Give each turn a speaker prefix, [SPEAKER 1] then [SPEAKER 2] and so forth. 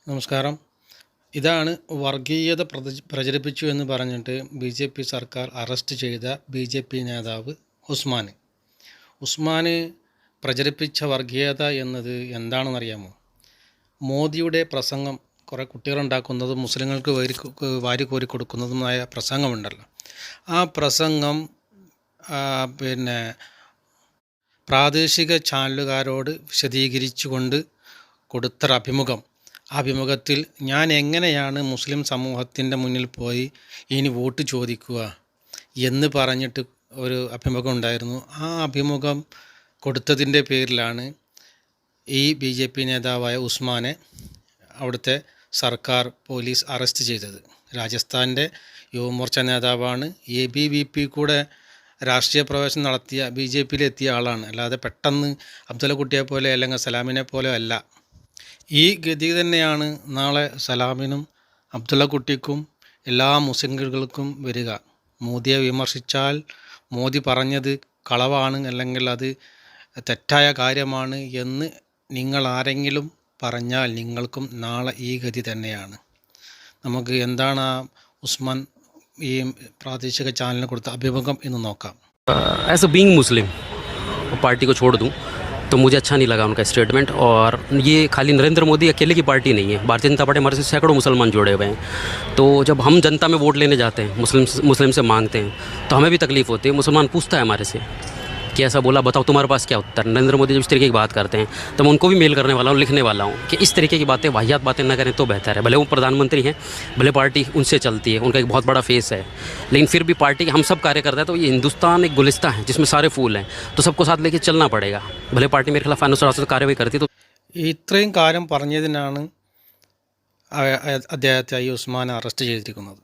[SPEAKER 1] നമസ്കാരം. ഇതാണ് വർഗീയത പ്രചരിപ്പിച്ചു എന്ന് പറഞ്ഞിട്ട് ബി.ജെ.പി. സർക്കാർ അറസ്റ്റ് ചെയ്ത ബി.ജെ.പി. നേതാവ് ഉസ്മാൻ പ്രചരിപ്പിച്ച വർഗീയത എന്നത് എന്താണെന്നറിയാമോ? മോദിയുടെ പ്രസംഗം, കുറേ കുട്ടികളുണ്ടാക്കുന്നതും മുസ്ലിങ്ങൾക്ക് വാരിക്കോരി കൊടുക്കുന്നതുമായ പ്രസംഗമുണ്ടല്ലോ, ആ പ്രസംഗം പ്രാദേശിക ചാനലുകാരോട് വിശദീകരിച്ചുകൊണ്ട് കൊടുത്തൊരു അഭിമുഖത്തിൽ ഞാൻ എങ്ങനെയാണ് മുസ്ലിം സമൂഹത്തിൻ്റെ മുന്നിൽ പോയി ഇനി വോട്ട് ചോദിക്കുക എന്ന് പറഞ്ഞിട്ട് ഒരു അഭിമുഖം ഉണ്ടായിരുന്നു. ആ അഭിമുഖം കൊടുത്തതിൻ്റെ പേരിലാണ് ഈ ബി.ജെ.പി. നേതാവായ ഉസ്മാനെ അവിടുത്തെ സർക്കാർ പോലീസ് അറസ്റ്റ് ചെയ്തത്. രാജസ്ഥാൻ്റെ യുവമോർച്ച നേതാവാണ്. ABVP കൂടെ രാഷ്ട്രീയ പ്രവേശനം നടത്തിയ ബി.ജെ.പിയിലെത്തിയ ആളാണ്. അല്ലാതെ പെട്ടെന്ന് അബ്ദുള്ളക്കുട്ടിയെ പോലെ അല്ലെങ്കിൽ സലാമിനെ പോലെ അല്ല. ഈ ഗതി തന്നെയാണ് നാളെ സലാമിനും അബ്ദുള്ളക്കുട്ടിക്കും എല്ലാ മുസ്ലിങ്ങൾക്കും വരിക. മോദിയെ വിമർശിച്ചാൽ മോദി പറഞ്ഞത് കളവാണ് അല്ലെങ്കിൽ അത് തെറ്റായ കാര്യമാണ് എന്ന് നിങ്ങൾ ആരെങ്കിലും പറഞ്ഞാൽ നിങ്ങൾക്കും നാളെ ഈ ഗതി തന്നെയാണ്. നമുക്ക് എന്താണ് ആ ഉസ്മാൻ ഈ പ്രാദേശിക ചാനലിന് കൊടുത്ത അഭിമുഖം എന്ന് നോക്കാം.
[SPEAKER 2] As a being Muslim party को छोड़ दूं तो मुझे अच्छा नहीं लगा उनका स्टेटमेंट। और ये खाली नरेंद्र मोदी अकेले की पार्टी नहीं है, भारतीय जनता पार्टी हमारे से सैकड़ों मुसलमान जुड़े हुए हैं। तो जब हम जनता में वोट लेने जाते हैं, मुस्लिम से मांगते हैं, तो हमें भी तकलीफ़ होती है। मुसलमान पूछता है हमारे से कि ऐसा बोला, बताओ तुम्हारे पास क्या उत्तर। नरेंद्र मोदी जब इस तरीके की बात करते हैं तो मैं उनको भी मेल करने वाला हूँ, लिखने वाला हूँ कि इस तरीके की बातें, वाहियात बातें ना करें तो बेहतर है। भले वो प्रधानमंत्री हैं, भले पार्टी उनसे चलती है, उनका एक बहुत बड़ा फेस है, लेकिन फिर भी पार्टी हम सब कार्य करते हैं। तो ये हिंदुस्तान एक गुलिस्ता है जिसमें सारे फूल हैं, तो सबको साथ लेके चलना पड़ेगा। भले पार्टी मेरे खिलाफ अनुशासित कार्रवाई करती तो
[SPEAKER 1] ഇത്രയും കാര്യം പറഞ്ഞതിനാണ് അദ്ദേഹത്തെ ഈ ഉസ്മാനെ അറസ്റ്റ് ചെയ്തിരിക്കുന്നത്.